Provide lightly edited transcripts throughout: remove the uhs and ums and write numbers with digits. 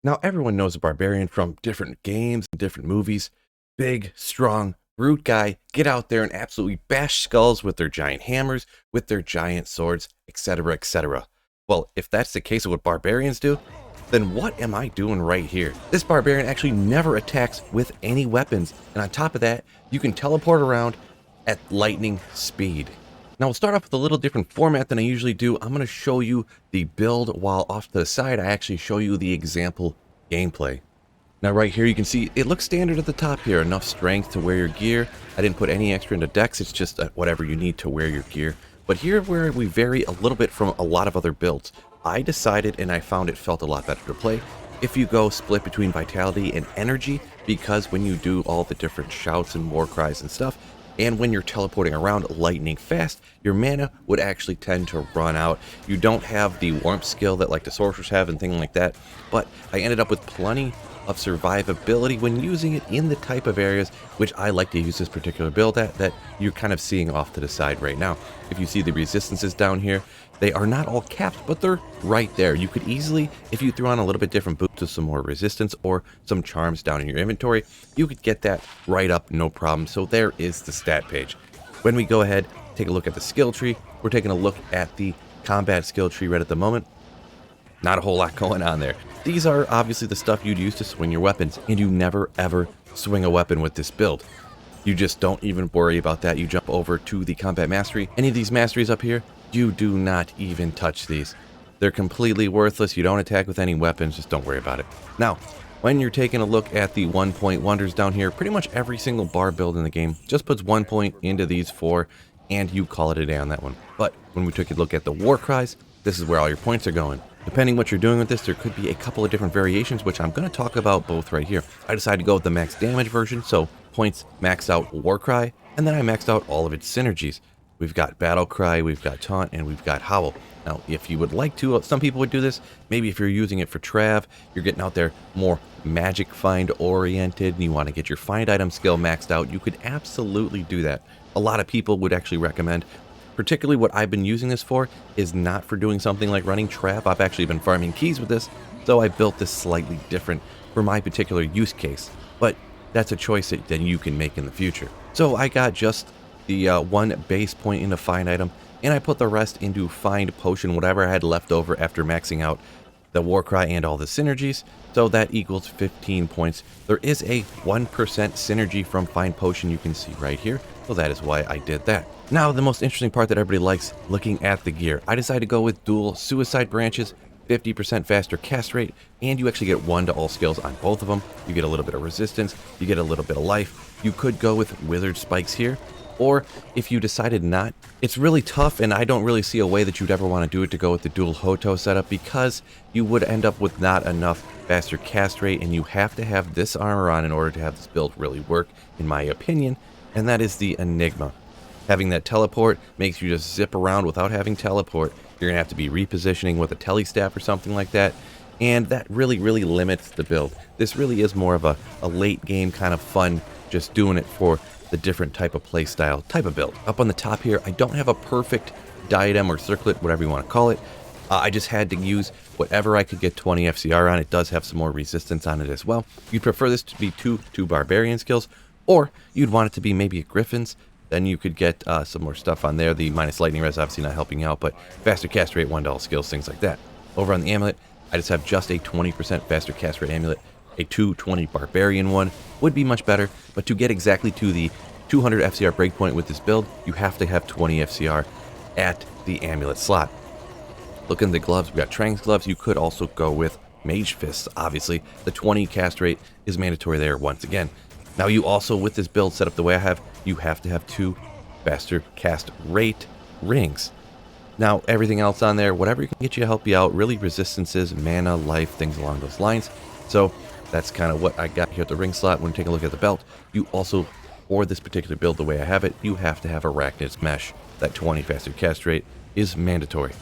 Now, everyone knows a barbarian from different games and different movies. Big, strong, brute guy, get out there and absolutely bash skulls with their giant hammers, with their giant swords, etc., etc. Well, if that's the case of what barbarians do, then what am I doing right here? This barbarian actually never attacks with any weapons, and on top of that, you can teleport around at lightning speed. Now we'll start off with a little different format than I usually do. I'm going to show you the build while off to the side I actually show you the example gameplay. Now right here you can see it looks standard at the top here, enough strength to wear your gear. I didn't put any extra into dex, it's just whatever you need to wear your gear. But here where we vary a little bit from a lot of other builds. I decided and I found it felt a lot better to play if you go split between vitality and energy, because when you do all the different shouts and war cries and stuff, and when you're teleporting around lightning fast, your mana would actually tend to run out. You don't have the warmth skill that like the sorcerers have and things like that, but I ended up with plenty of survivability when using it in the type of areas which I like to use this particular build at, that you're kind of seeing off to the side right now. If you see the resistances down here, they are not all capped, but they're right there. You could easily, if you threw on a little bit different boots with some more resistance or some charms down in your inventory, you could get that right up, no problem. So there is the stat page. When we go ahead, take a look at the skill tree, we're taking a look at the combat skill tree right at the moment. Not a whole lot going on there. These are obviously the stuff you'd use to swing your weapons, and you never ever swing a weapon with this build. You just don't even worry about that. You jump over to the combat mastery. Any of these masteries up here, you do not even touch these. They're completely worthless. You don't attack with any weapons, just don't worry about it. Now, when you're taking a look at the 1-point wonders down here, pretty much every single bar build in the game just puts 1 point into these 4, and you call it a day on that one. But when we took a look at the war cries, this is where all your points are going. Depending what you're doing with this, there could be a couple of different variations, which I'm going to talk about both right here. I decided to go with the max damage version, so points maxed out war cry, and then I maxed out all of its synergies. We've got battle cry, we've got taunt, and we've got howl. Now, if you would like to, some people would do this. Maybe if you're using it for Trav, you're getting out there more magic find oriented, and you want to get your find item skill maxed out, you could absolutely do that. A lot of people would actually recommend, particularly what I've been using this for, is not for doing something like running Trav. I've actually been farming keys with this, so I built this slightly different for my particular use case. But that's a choice that you can make in the future. So I got just the 1 base point into find item, and I put the rest into find potion, whatever I had left over after maxing out the war cry and all the synergies. So that equals 15 points. There is a 1% synergy from find potion you can see right here, so that is why I did that. Now, the most interesting part that everybody likes, looking at the gear. I decided to go with dual suicide branches, 50% faster cast rate, and you actually get 1 to all skills on both of them. You get a little bit of resistance, you get a little bit of life. You could go with withered spikes here, or if you decided not, it's really tough, and I don't really see a way that you'd ever want to do it, to go with the dual Hoto setup, because you would end up with not enough faster cast rate, and you have to have this armor on in order to have this build really work, in my opinion, and that is the Enigma. Having that teleport makes you just zip around without having teleport. You're going to have to be repositioning with a telestaff or something like that, and that really limits the build. This really is more of a late game kind of fun, just doing it for the different type of play style type of build. Up on the top here, I don't have a perfect diadem or circlet, whatever you want to call it. I just had to use whatever I could get 20 FCR on. It does have some more resistance on it as well. You'd prefer this to be two barbarian skills, or you'd want it to be maybe a griffin's. Then you could get some more stuff on there. The minus lightning res obviously not helping out, but faster cast rate, 1 to all skills, things like that. Over on the amulet, I just have just a 20% faster cast rate amulet. A 220 barbarian one would be much better, but to get exactly to the 200 FCR breakpoint with this build, you have to have 20 FCR at the amulet slot. Looking at the gloves, we got Trang's gloves. You could also go with Mage Fists, obviously. The 20 cast rate is mandatory there once again. Now you also, with this build set up the way I have, you have to have 2 faster cast rate rings. Now everything else on there, whatever you can get you to help you out, really resistances, mana, life, things along those lines. So that's kind of what I got here at the ring slot. When you take a look at the belt, you also, for this particular build the way I have it, you have to have Arachnid's Mesh. That 20 faster cast rate is mandatory.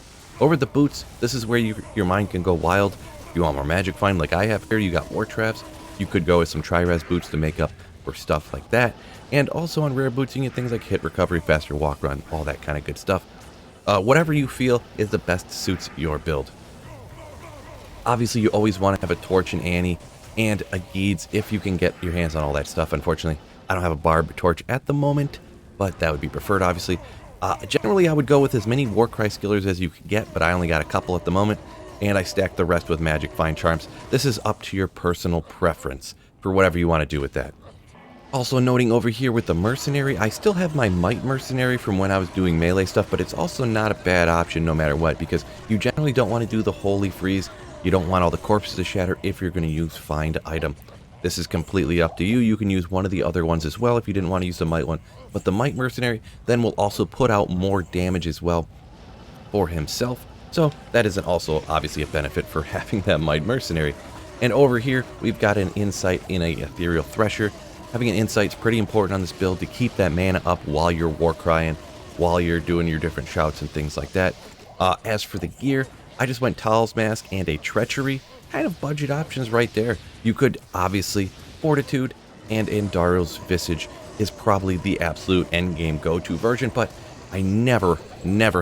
Over the boots, this is where your mind can go wild. If you want more magic find like I have here, you got War Traps. You could go with some Tri-Res boots to make up for stuff like that. And also on rare boots, you can get things like hit recovery, faster walk run, all that kind of good stuff. Whatever you feel is the best suits your build. Obviously, you always want to have a Torch and Annie and a Geeds if you can get your hands on all that stuff. Unfortunately, I don't have a Barb Torch at the moment, but that would be preferred, obviously. Generally, I would go with as many Warcry skillers as you could get, but I only got a couple at the moment, and I stacked the rest with Magic Find Charms. This is up to your personal preference for whatever you want to do with that. Also noting over here with the Mercenary, I still have my Might Mercenary from when I was doing melee stuff, but it's also not a bad option no matter what, because you generally don't want to do the Holy Freeze. You don't want all the corpses to shatter if you're going to use Find Item. This is completely up to you. You can use one of the other ones as well if you didn't want to use the Might one. But the Might Mercenary then will also put out more damage as well for himself. So that is also obviously a benefit for having that Might Mercenary. And over here, we've got an Insight in a Ethereal Thresher. Having an Insight is pretty important on this build to keep that mana up while you're Warcrying, while you're doing your different shouts and things like that. As for the gear, I just went Tal's Mask and a Treachery. Kind of budget options right there. You could obviously Fortitude, and Indario's Visage is probably the absolute endgame go-to version, but I never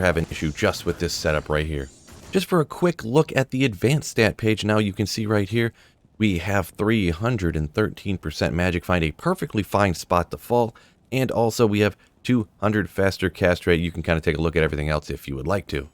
have an issue just with this setup right here. Just for a quick look at the advanced stat page now, you can see right here, we have 313% Magic Find, a perfectly fine spot to fall, and also we have 200 faster cast rate. You can kind of take a look at everything else if you would like to.